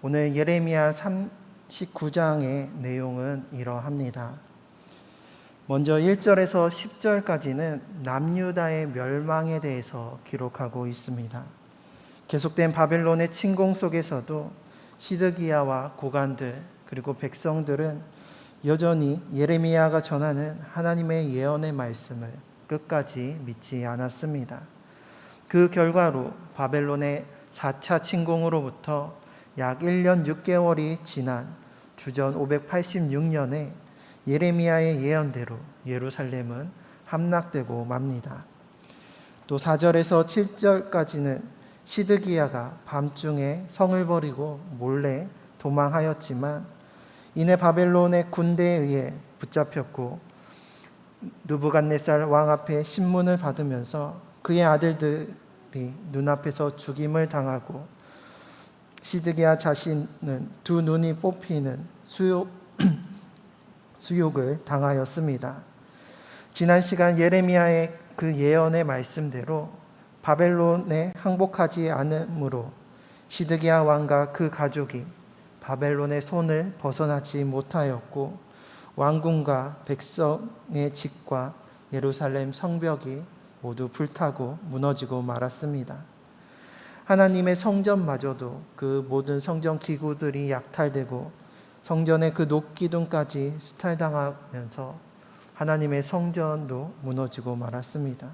오늘 예레미야 39장의 내용은 이러합니다. 먼저 1절에서 10절까지는 남유다의 멸망에 대해서 기록하고 있습니다. 계속된 바벨론의 침공 속에서도 시드기야와 고관들 그리고 백성들은 여전히 예레미야가 전하는 하나님의 예언의 말씀을 끝까지 믿지 않았습니다. 그 결과로 바벨론의 4차 침공으로부터 약 1년 6개월이 지난 주전 586년에 예레미야의 예언대로 예루살렘은 함락되고 맙니다. 또 4절에서 7절까지는 시드기야가 밤중에 성을 버리고 몰래 도망하였지만 이내 바벨론의 군대에 의해 붙잡혔고 느부갓네살 왕 앞에 신문을 받으면서 그의 아들들이 눈앞에서 죽임을 당하고 시드기야 자신은 두 눈이 뽑히는 수욕을 당하였습니다. 지난 시간 예레미야의 그 예언의 말씀대로 바벨론에 항복하지 않으므로 시드기야 왕과 그 가족이 바벨론의 손을 벗어나지 못하였고 왕궁과 백성의 집과 예루살렘 성벽이 모두 불타고 무너지고 말았습니다. 하나님의 성전마저도 그 모든 성전 기구들이 약탈되고 성전의 그 녹기둥까지 수탈당하면서 하나님의 성전도 무너지고 말았습니다.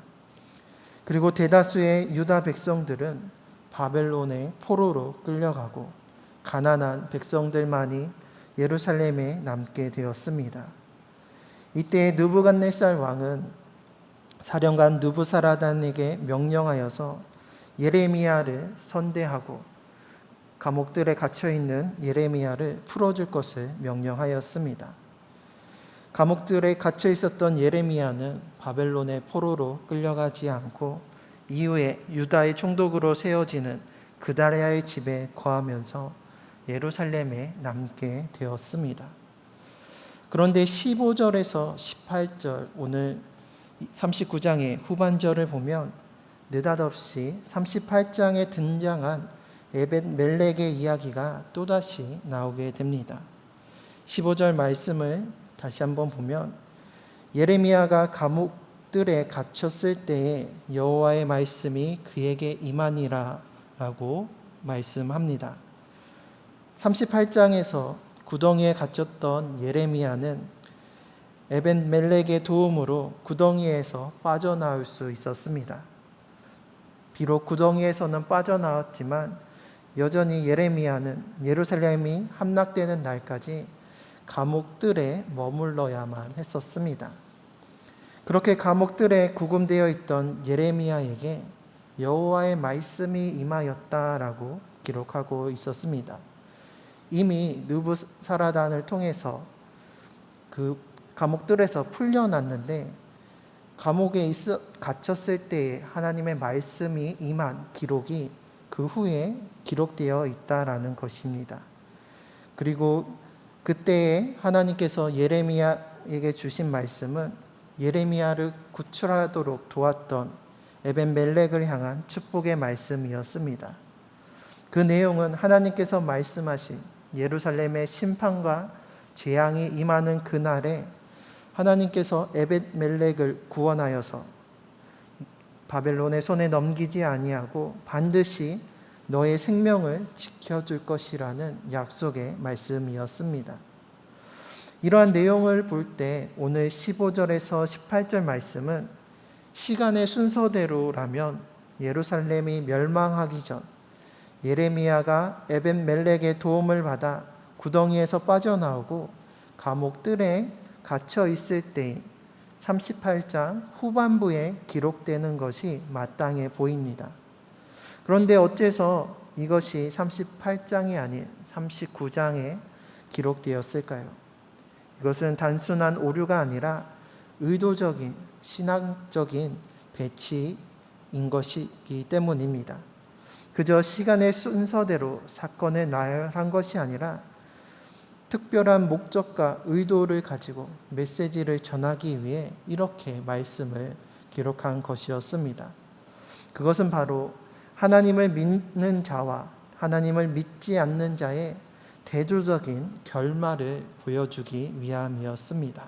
그리고 대다수의 유다 백성들은 바벨론의 포로로 끌려가고 가난한 백성들만이 예루살렘에 남게 되었습니다. 이때 느부갓네살 왕은 사령관 느부사라단에게 명령하여서 예레미야를 선대하고 감옥들에 갇혀있는 예레미야를 풀어줄 것을 명령하였습니다. 감옥들에 갇혀 있었던 예레미야는 바벨론의 포로로 끌려가지 않고 이후에 유다의 총독으로 세워지는 그다랴의 집에 거하면서 예루살렘에 남게 되었습니다. 그런데 15절에서 18절 오늘 39장의 후반절을 보면 느닷없이 38장에 등장한 에벳멜렉의 이야기가 또다시 나오게 됩니다. 15절 말씀을 다시 한번 보면 예레미야가 감옥들에 갇혔을 때에 여호와의 말씀이 그에게 임하니라 라고 말씀합니다. 38장에서 구덩이에 갇혔던 예레미야는 에벳멜렉의 도움으로 구덩이에서 빠져나올 수 있었습니다. 비록 구덩이에서는 빠져나왔지만 여전히 예레미야는 예루살렘이 함락되는 날까지 감옥들에 머물러야만 했었습니다. 그렇게 감옥들에 구금되어 있던 예레미야에게 여호와의 말씀이 임하였다라고 기록하고 있었습니다. 이미 느부사라단을 통해서 그 감옥들에서 풀려났는데 감옥에 갇혔을 때 하나님의 말씀이 임한 기록이 그 후에 기록되어 있다라는 것입니다. 그리고 그때에 하나님께서 예레미야에게 주신 말씀은 예레미야를 구출하도록 도왔던 에벳멜렉을 향한 축복의 말씀이었습니다. 그 내용은 하나님께서 말씀하신 예루살렘의 심판과 재앙이 임하는 그날에 하나님께서 에벳멜렉을 구원하여서 바벨론의 손에 넘기지 아니하고 반드시 너의 생명을 지켜줄 것이라는 약속의 말씀이었습니다. 이러한 내용을 볼 때 오늘 15절에서 18절 말씀은 시간의 순서대로라면 예루살렘이 멸망하기 전 예레미야가 에벳멜렉의 도움을 받아 구덩이에서 빠져나오고 감옥들에 갇혀 있을 때 38장 후반부에 기록되는 것이 마땅해 보입니다. 그런데 어째서 이것이 38장이 아닌 39장에 기록되었을까요? 이것은 단순한 오류가 아니라 의도적인 신학적인 배치인 것이기 때문입니다. 그저 시간의 순서대로 사건을 나열한 것이 아니라 특별한 목적과 의도를 가지고 메시지를 전하기 위해 이렇게 말씀을 기록한 것이었습니다. 그것은 바로 하나님을 믿는 자와 하나님을 믿지 않는 자의 대조적인 결말을 보여주기 위함이었습니다.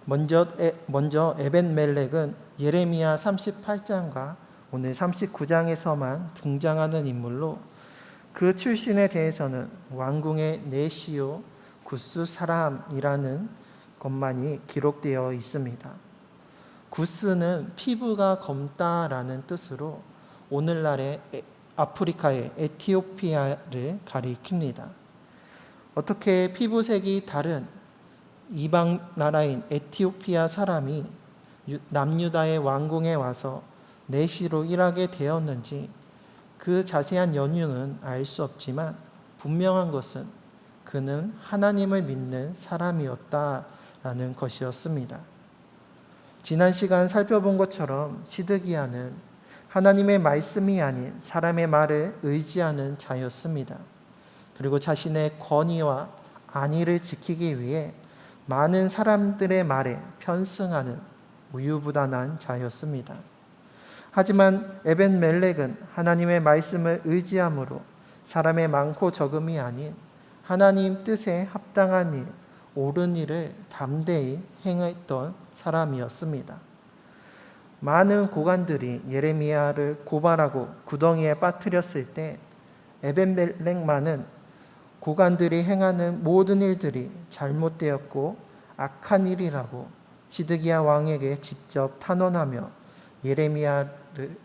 먼저 에벤멜렉은 예레미야 38장과 오늘 39장에서만 등장하는 인물로 그 출신에 대해서는 왕궁의 네시오 구스 사람이라는 것만이 기록되어 있습니다. 구스는 피부가 검다라는 뜻으로 오늘날의 아프리카의 에티오피아를 가리킵니다. 어떻게 피부색이 다른 이방 나라인 에티오피아 사람이 남유다의 왕궁에 와서 내시로 일하게 되었는지 그 자세한 연유는 알 수 없지만 분명한 것은 그는 하나님을 믿는 사람이었다라는 것이었습니다. 지난 시간 살펴본 것처럼 시드기야는 하나님의 말씀이 아닌 사람의 말을 의지하는 자였습니다. 그리고 자신의 권위와 안위를 지키기 위해 많은 사람들의 말에 편승하는 우유부단한 자였습니다. 하지만 에벤멜렉은 하나님의 말씀을 의지함으로 사람의 많고 적음이 아닌 하나님 뜻에 합당한 일, 옳은 일을 담대히 행했던 사람이었습니다. 많은 고관들이 예레미야를 고발하고 구덩이에 빠뜨렸을 때 에벤멜렉만은 고관들이 행하는 모든 일들이 잘못되었고 악한 일이라고 시드기야 왕에게 직접 탄원하며 예레미야를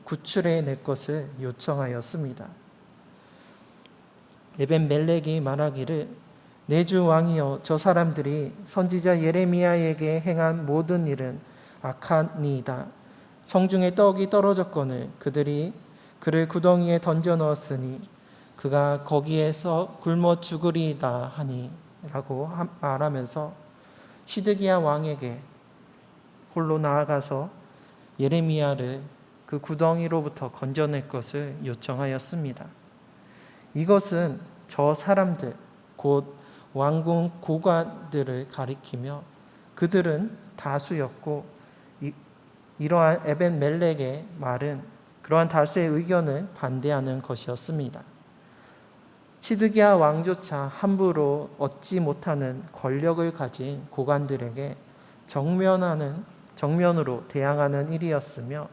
구출해 낼 것을 요청하였습니다. 에벤멜렉이 말하기를 내 주 왕이여 저 사람들이 선지자 예레미야에게 행한 모든 일은 악하니이다. 성중에 떡이 떨어졌거늘 그들이 그를 구덩이에 던져 넣었으니 그가 거기에서 굶어 죽으리이다 하니 라고 말하면서 시드기야 왕에게 홀로 나아가서 예레미야를 그 구덩이로부터 건져낼 것을 요청하였습니다. 이것은 저 사람들 곧 왕궁 고관들을 가리키며 그들은 다수였고 이러한 에벤멜렉의 말은 그러한 다수의 의견을 반대하는 것이었습니다. 시드기야 왕조차 함부로 얻지 못하는 권력을 가진 고관들에게 정면으로 대항하는 일이었으며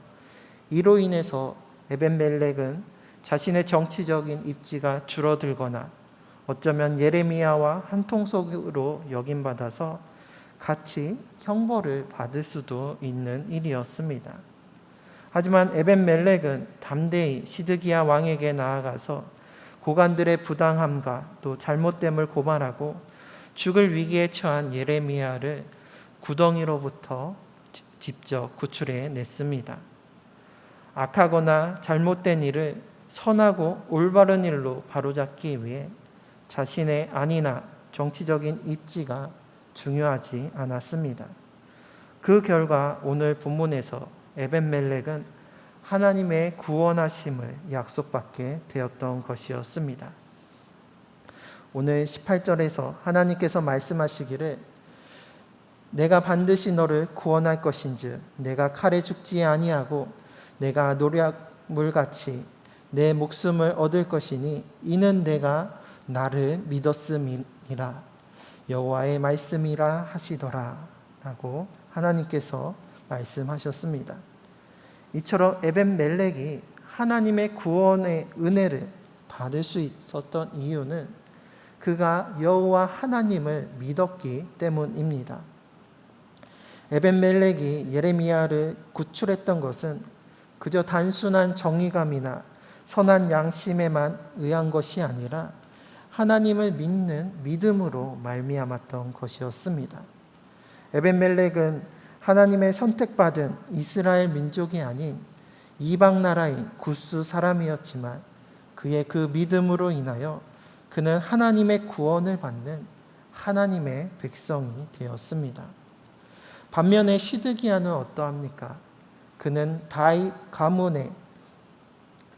이로 인해서 에벤멜렉은 자신의 정치적인 입지가 줄어들거나 어쩌면 예레미야와 한통속으로 여김받아서 같이 형벌을 받을 수도 있는 일이었습니다. 하지만 에벤멜렉은 담대히 시드기야 왕에게 나아가서 고관들의 부당함과 또 잘못됨을 고발하고 죽을 위기에 처한 예레미야를 구덩이로부터 직접 구출해 냈습니다. 악하거나 잘못된 일을 선하고 올바른 일로 바로잡기 위해 자신의 안위나 정치적인 입지가 중요하지 않았습니다. 그 결과 오늘 본문에서 에벤멜렉은 하나님의 구원하심을 약속받게 되었던 것이었습니다. 오늘 18절에서 하나님께서 말씀하시기를 내가 반드시 너를 구원할 것인즉 내가 칼에 죽지 아니하고 내가 노략물같이 내 목숨을 얻을 것이니 이는 내가 나를 믿었음이라 여호와의 말씀이라 하시더라 라고 하나님께서 말씀하셨습니다. 이처럼 에벤멜렉이 하나님의 구원의 은혜를 받을 수 있었던 이유는 그가 여호와 하나님을 믿었기 때문입니다. 에벤멜렉이 예레미야를 구출했던 것은 그저 단순한 정의감이나 선한 양심에만 의한 것이 아니라 하나님을 믿는 믿음으로 말미암았던 것이었습니다. 에벤멜렉은 하나님의 선택받은 이스라엘 민족이 아닌 이방 나라인 구스 사람이었지만 그의 그 믿음으로 인하여 그는 하나님의 구원을 받는 하나님의 백성이 되었습니다. 반면에 시드기야는 어떠합니까? 그는 다윗 가문의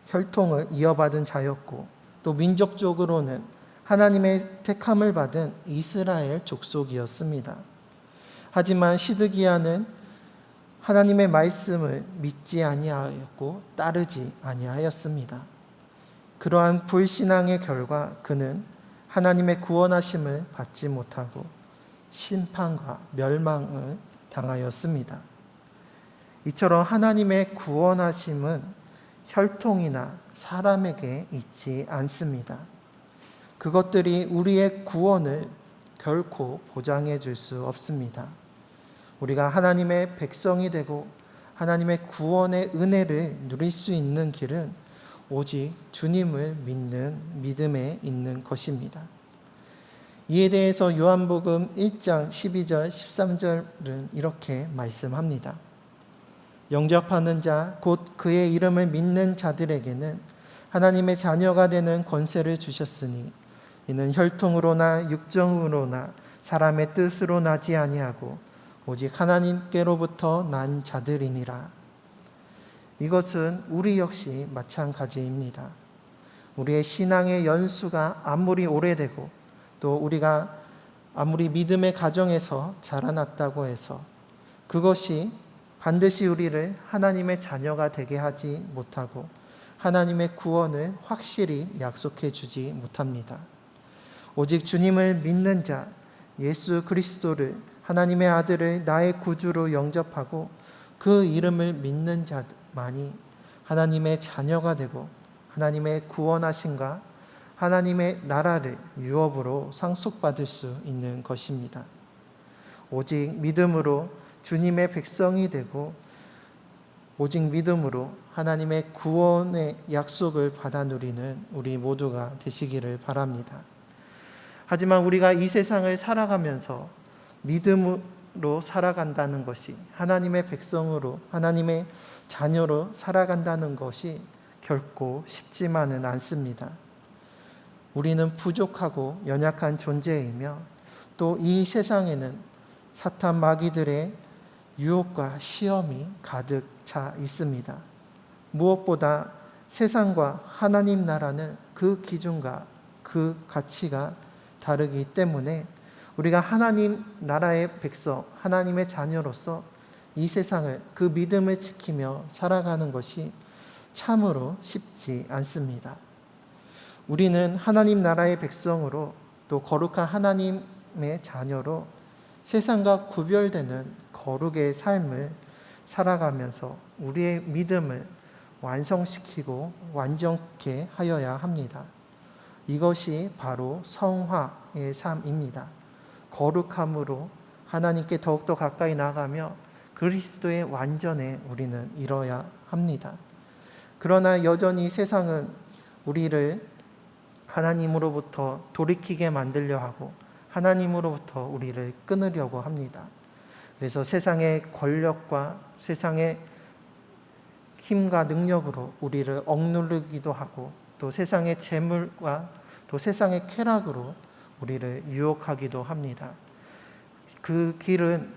혈통을 이어받은 자였고 또 민족적으로는 하나님의 택함을 받은 이스라엘 족속이었습니다. 하지만 시드기야는 하나님의 말씀을 믿지 아니하였고 따르지 아니하였습니다. 그러한 불신앙의 결과 그는 하나님의 구원하심을 받지 못하고 심판과 멸망을 당하였습니다. 이처럼 하나님의 구원하심은 혈통이나 사람에게 있지 않습니다. 그것들이 우리의 구원을 결코 보장해 줄 수 없습니다. 우리가 하나님의 백성이 되고 하나님의 구원의 은혜를 누릴 수 있는 길은 오직 주님을 믿는 믿음에 있는 것입니다. 이에 대해서 요한복음 1장 12절 13절은 이렇게 말씀합니다. 영접하는 자 곧 그의 이름을 믿는 자들에게는 하나님의 자녀가 되는 권세를 주셨으니 이는 혈통으로나 육정으로나 사람의 뜻으로 나지 아니하고 오직 하나님께로부터 난 자들이니라. 이것은 우리 역시 마찬가지입니다. 우리의 신앙의 연수가 아무리 오래되고 또 우리가 아무리 믿음의 가정에서 자라났다고 해서 그것이 반드시 우리를 하나님의 자녀가 되게 하지 못하고 하나님의 구원을 확실히 약속해 주지 못합니다. 오직 주님을 믿는 자, 예수 그리스도를 하나님의 아들을 나의 구주로 영접하고 그 이름을 믿는 자만이 하나님의 자녀가 되고 하나님의 구원하심과 하나님의 나라를 유업으로 상속받을 수 있는 것입니다. 오직 믿음으로 주님의 백성이 되고 오직 믿음으로 하나님의 구원의 약속을 받아 누리는 우리 모두가 되시기를 바랍니다. 하지만 우리가 이 세상을 살아가면서 믿음으로 살아간다는 것이 하나님의 백성으로 하나님의 자녀로 살아간다는 것이 결코 쉽지만은 않습니다. 우리는 부족하고 연약한 존재이며 또 이 세상에는 사탄 마귀들의 유혹과 시험이 가득 차 있습니다. 무엇보다 세상과 하나님 나라는 그 기준과 그 가치가 다르기 때문에 우리가 하나님 나라의 백성, 하나님의 자녀로서 이 세상을 그 믿음을 지키며 살아가는 것이 참으로 쉽지 않습니다. 우리는 하나님 나라의 백성으로 또 거룩한 하나님의 자녀로 세상과 구별되는 거룩의 삶을 살아가면서 우리의 믿음을 완성시키고 완전케 하여야 합니다. 이것이 바로 성화의 삶입니다. 거룩함으로 하나님께 더욱더 가까이 나가며 그리스도의 완전에 우리는 이뤄야 합니다. 그러나 여전히 세상은 우리를 하나님으로부터 돌이키게 만들려 하고 하나님으로부터 우리를 끊으려고 합니다. 그래서 세상의 권력과 세상의 힘과 능력으로 우리를 억누르기도 하고 또 세상의 재물과 또 세상의 쾌락으로 우리를 유혹하기도 합니다. 그 길은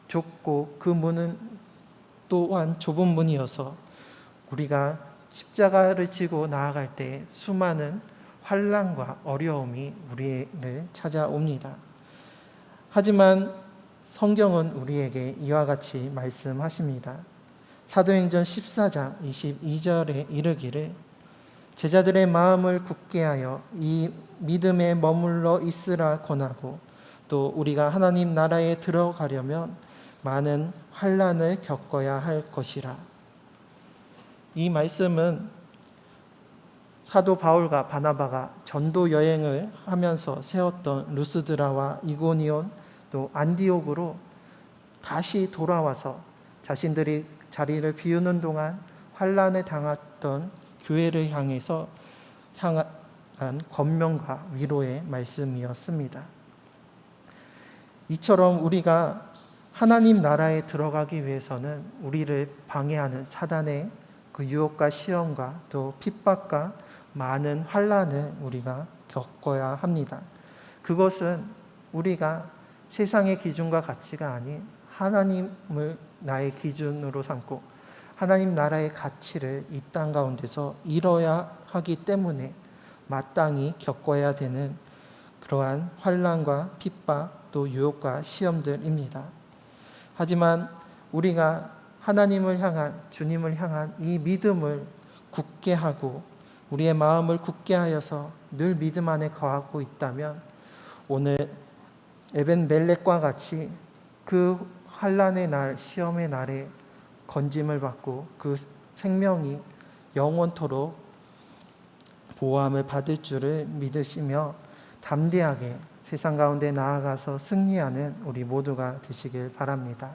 좁고 그 문은 또한 좁은 문이어서 우리가 십자가를 지고 나아갈 때 수많은 환난과 어려움이 우리를 찾아옵니다. 하지만 성경은 우리에게 이와 같이 말씀하십니다. 사도행전 14장 22절에 이르기를 제자들의 마음을 굳게 하여 이 믿음에 머물러 있으라 권하고 또 우리가 하나님 나라에 들어가려면 많은 환난을 겪어야 할 것이라. 이 말씀은 사도 바울과 바나바가 전도 여행을 하면서 세웠던 루스드라와 이고니온 또 안디옥으로 다시 돌아와서 자신들이 자리를 비우는 동안 환난을 당했던 교회를 향해서 향한 권면과 위로의 말씀이었습니다. 이처럼 우리가 하나님 나라에 들어가기 위해서는 우리를 방해하는 사단의 그 유혹과 시험과 또 핍박과 많은 환난을 우리가 겪어야 합니다. 그것은 우리가 세상의 기준과 가치가 아닌 하나님을 나의 기준으로 삼고 하나님 나라의 가치를 이 땅 가운데서 이뤄야 하기 때문에 마땅히 겪어야 되는 그러한 환난과 핍박 또 유혹과 시험들입니다. 하지만 우리가 하나님을 향한 주님을 향한 이 믿음을 굳게 하고 우리의 마음을 굳게 하여서 늘 믿음 안에 거하고 있다면 오늘 에벤멜렉과 같이 그 환난의 날, 시험의 날에 건짐을 받고 그 생명이 영원토록 보호함을 받을 줄을 믿으시며 담대하게 세상 가운데 나아가서 승리하는 우리 모두가 되시길 바랍니다.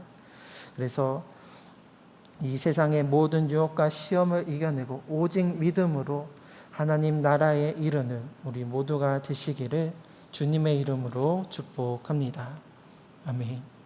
그래서 이 세상의 모든 유혹과 시험을 이겨내고 오직 믿음으로 하나님 나라에 이르는 우리 모두가 되시기를 주님의 이름으로 축복합니다. 아멘.